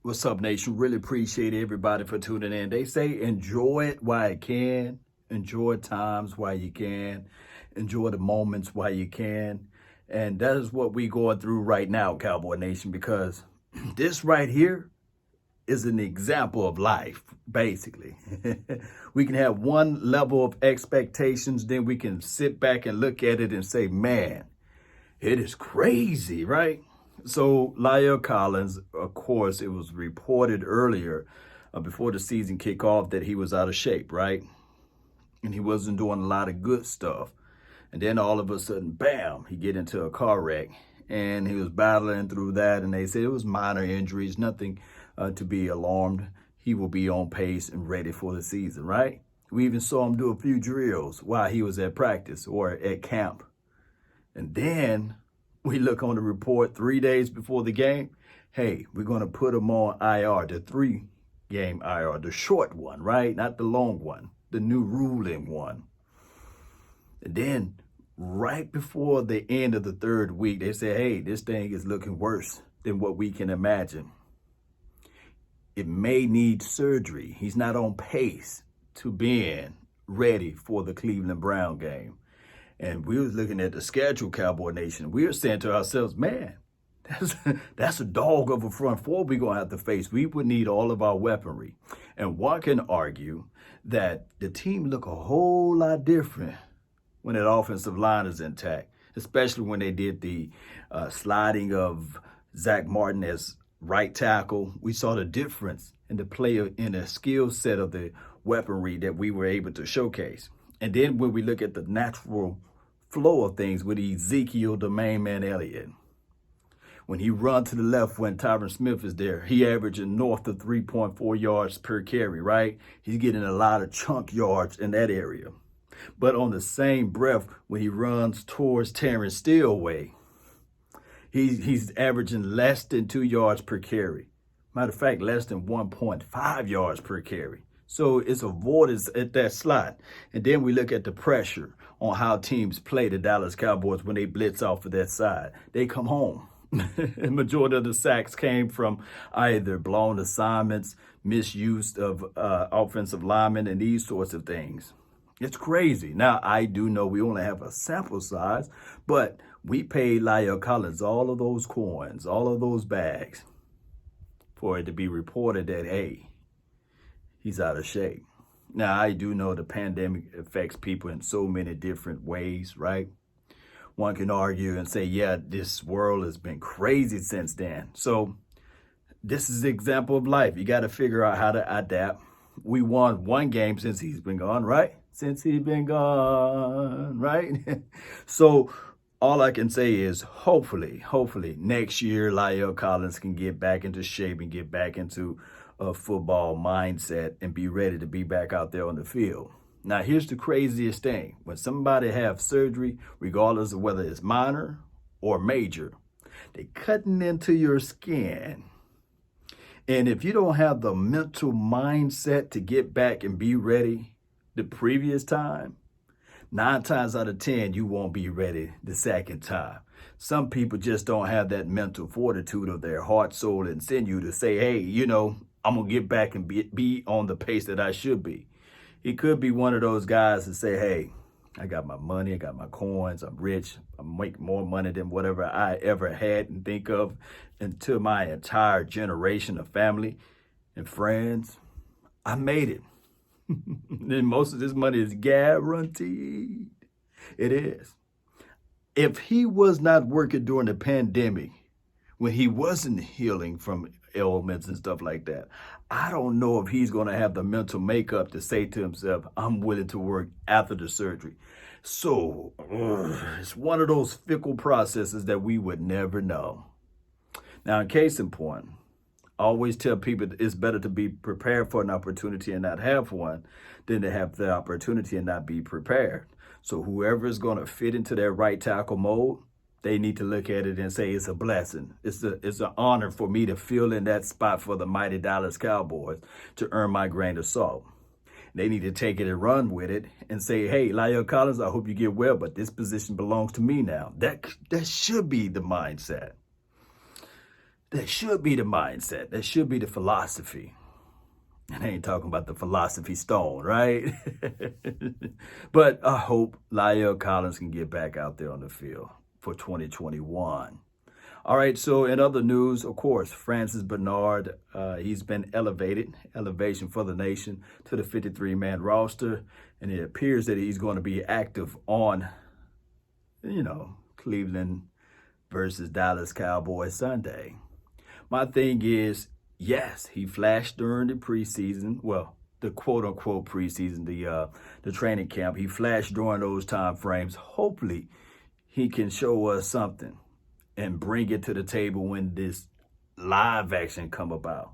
What's up, nation? Really appreciate everybody for tuning in. They say enjoy it while you can, enjoy times while you can, enjoy the moments while you can. And that is what we going through right now, Cowboy Nation, because this right here is an example of life, basically. We can have one level of expectations, then we can sit back and look at it and say, man, it is crazy, right? So La'el Collins, of course, it was reported earlier before the season kicked off that he was out of shape, right? And he wasn't doing a lot of good stuff. And then all of a sudden, bam, he get into a car wreck. And he was battling through that. And they said it was minor injuries, nothing to be alarmed. He will be on pace and ready for the season, right? We even saw him do a few drills while he was at practice or at camp. And then we look on the report 3 days before the game. Hey, we're going to put him on IR, the 3-game IR, the short one, right? Not the long one, the new ruling one. And then right before the end of the third week, they say, hey, this thing is looking worse than what we can imagine. It may need surgery. He's not on pace to being ready for the Cleveland Brown game. And we was looking at the schedule, Cowboy Nation. We were saying to ourselves, man, that's a dog of a front four we're going to have to face. We would need all of our weaponry. And one can argue that the team look a whole lot different when that offensive line is intact, especially when they did the sliding of Zach Martin as right tackle. We saw the difference in the player in the skill set of the weaponry that we were able to showcase. And then when we look at the natural flow of things with Ezekiel, the main man Elliott, when he run to the left when Tyron Smith is there, he averaging north of 3.4 yards per carry, right? He's getting a lot of chunk yards in that area. But on the same breath, when he runs towards Terrence Steele way, he's averaging less than 2 yards per carry. Matter of fact, less than 1.5 yards per carry. So it's avoidance at that slot. And then we look at the pressure on how teams play the Dallas Cowboys when they blitz off of that side. They come home. The majority of the sacks came from either blown assignments, misuse of offensive linemen, and these sorts of things. It's crazy. Now, I do know we only have a sample size, but we paid La'el Collins all of those coins, all of those bags for it to be reported that, hey, he's out of shape. Now, I do know the pandemic affects people in so many different ways, right? One can argue and say, yeah, this world has been crazy since then. So this is the example of life. You got to figure out how to adapt. We won one game since he's been gone, right? Since he's been gone, right? So all I can say is hopefully next year, La'el Collins can get back into shape and get back into a football mindset and be ready to be back out there on the field. Now, here's the craziest thing. When somebody have surgery, regardless of whether it's minor or major, they cutting into your skin. And if you don't have the mental mindset to get back and be ready the previous time, 9 times out of 10, you won't be ready the second time. Some people just don't have that mental fortitude of their heart, soul, and sinew to say, hey, I'm going to get back and be on the pace that I should be. He could be one of those guys that say, hey, I got my money, I got my coins, I'm rich, I'm making more money than whatever I ever had and think of into my entire generation of family and friends. I made it. And most of this money is guaranteed. It is. If he was not working during the pandemic, when he wasn't healing from ailments and stuff like that, I don't know if he's going to have the mental makeup to say to himself, I'm willing to work after the surgery. So it's one of those fickle processes that we would never know. Now, in case in point, I always tell people it's better to be prepared for an opportunity and not have one than to have the opportunity and not be prepared. So whoever is going to fit into their right tackle mode, they need to look at it and say it's a blessing. It's an honor for me to fill in that spot for the mighty Dallas Cowboys to earn my grain of salt. They need to take it and run with it and say, hey, La'el Collins, I hope you get well, but this position belongs to me now. That should be the mindset. That should be the mindset. That should be the philosophy. And I ain't talking about the philosophy stone, right? But I hope La'el Collins can get back out there on the field for 2021. All right, so in other news, of course, Francis Bernard, he's been elevation for the nation to the 53-man roster, and it appears that he's going to be active on, Cleveland versus Dallas Cowboys Sunday. My thing is, yes, he flashed during the preseason, well, the quote-unquote preseason, the training camp. He flashed during those time frames. Hopefully, he can show us something and bring it to the table when this live action come about.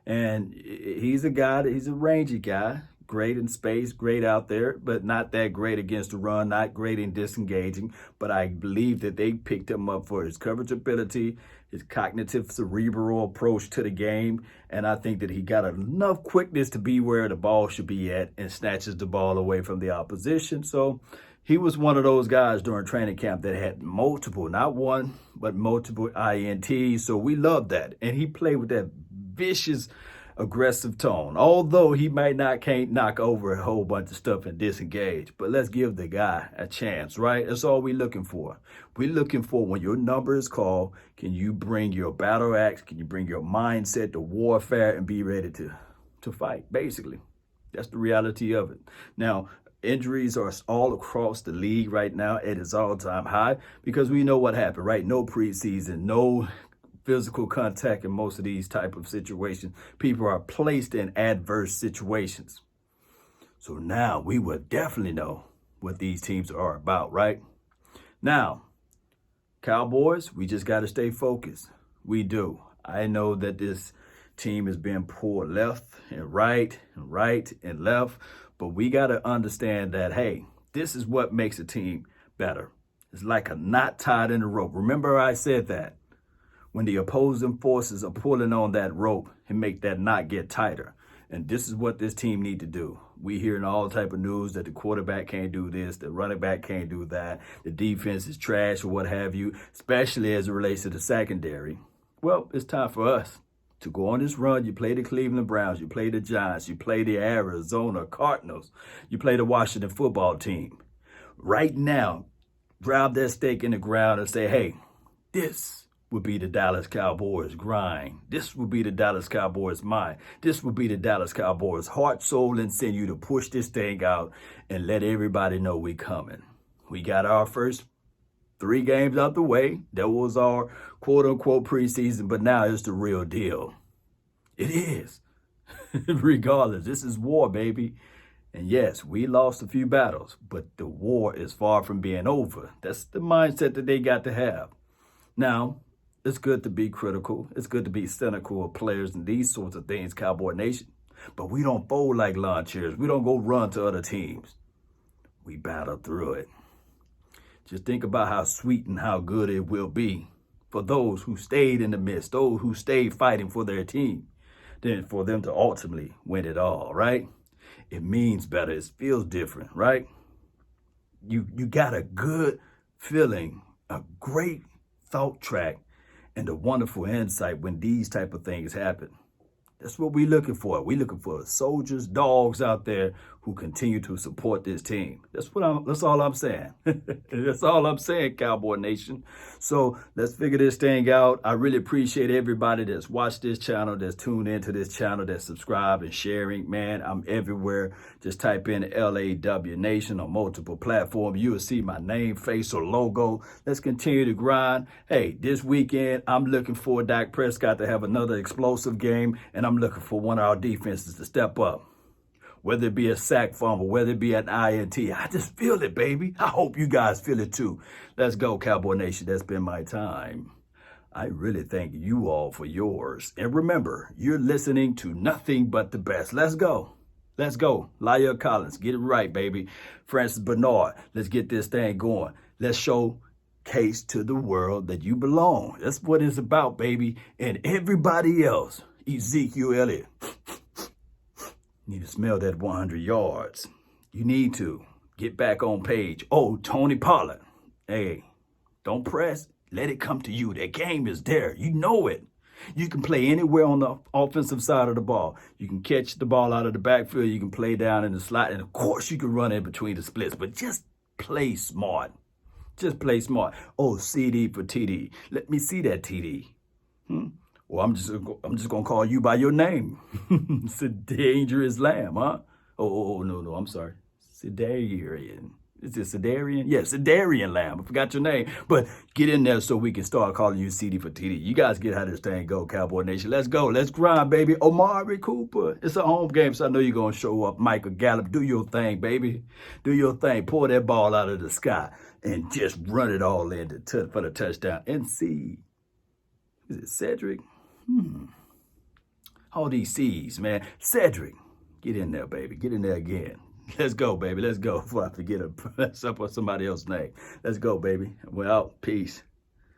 And he's a rangy guy, great in space, great out there, but not that great against the run, not great in disengaging. But I believe that they picked him up for his coverage ability, his cognitive cerebral approach to the game. And I think that he got enough quickness to be where the ball should be at and snatches the ball away from the opposition. So he was one of those guys during training camp that had multiple, not one, but multiple INTs. So we love that. And he played with that vicious, aggressive tone. Although he can't knock over a whole bunch of stuff and disengage. But let's give the guy a chance, right? That's all we're looking for. We're looking for, when your number is called, can you bring your battle axe? Can you bring your mindset to warfare and be ready to fight, basically? That's the reality of it. Now, injuries are all across the league right now at its all-time high because we know what happened, right? No preseason, no physical contact in most of these type of situations. People are placed in adverse situations. So now we will definitely know what these teams are about, right? Now, Cowboys, we just got to stay focused. We do. I know that this team is being pulled left and right and left, but we got to understand that, hey, this is what makes a team better. It's like a knot tied in a rope. Remember I said that. When the opposing forces are pulling on that rope and make that knot get tighter. And this is what this team need to do. We hearing all type of news that the quarterback can't do this, the running back can't do that, the defense is trash or what have you, especially as it relates to the secondary. Well, it's time for us to go on this run. You play the Cleveland Browns, you play the Giants, you play the Arizona Cardinals, you play the Washington football team. Right now, drive that stake in the ground and say, hey, this would be the Dallas Cowboys grind. This would be the Dallas Cowboys mind. This would be the Dallas Cowboys heart, soul, and sinew to push this thing out and let everybody know we coming. We got our first 3 games out the way. That was our quote-unquote preseason, but now it's the real deal. It is. Regardless, this is war, baby. And yes, we lost a few battles, but the war is far from being over. That's the mindset that they got to have. Now, it's good to be critical. It's good to be cynical of players and these sorts of things, Cowboy Nation. But we don't fold like lawn chairs. We don't go run to other teams. We battle through it. Just think about how sweet and how good it will be for those who stayed in the midst, those who stayed fighting for their team, then for them to ultimately win it all, right? It means better. It feels different, right? You got a good feeling, a great thought track, and a wonderful insight when these type of things happen. That's what we're looking for. We're looking for soldiers, dogs out there who continue to support this team. That's all I'm saying. That's all I'm saying, Cowboy Nation. So let's figure this thing out. I really appreciate everybody that's watched this channel, that's tuned into this channel, that's subscribed and sharing. Man, I'm everywhere. Just type in LAW Nation on multiple platforms. You will see my name, face, or logo. Let's continue to grind. Hey, this weekend, I'm looking for Dak Prescott to have another explosive game, and I'm looking for one of our defenses to step up. Whether it be a sack fumble, whether it be an INT, I just feel it, baby. I hope you guys feel it too. Let's go, Cowboy Nation. That's been my time. I really thank you all for yours. And remember, you're listening to nothing but the best. Let's go. Let's go. La'el Collins, get it right, baby. Francis Bernard, let's get this thing going. Let's showcase to the world that you belong. That's what it's about, baby. And everybody else, Ezekiel Elliott. Need to smell that 100 yards. You need to get back on page. Oh, Tony Pollard. Hey, don't press. Let it come to you. That game is there. You know it. You can play anywhere on the offensive side of the ball. You can catch the ball out of the backfield. You can play down in the slot. And of course, you can run in between the splits, but just play smart. Just play smart. Oh, CD for TD. Let me see that TD. Well, I'm just gonna call you by your name. It's a dangerous lamb, huh? Oh, no, I'm sorry. Sedarian. Is it Sedarian? Yes, Sedarian Lamb. I forgot your name. But get in there so we can start calling you CD for TD. You guys get how this thing go, Cowboy Nation. Let's go. Let's grind, baby. Omari Cooper. It's a home game, so I know you're going to show up. Michael Gallup, do your thing, baby. Do your thing. Pull that ball out of the sky and just run it all in for the touchdown. And see, is it Cedric? All these C's, man. Cedric, get in there, baby. Get in there again. Let's go, baby. Let's go before I forget to mess up with somebody else's name. Let's go, baby. We're out. Peace.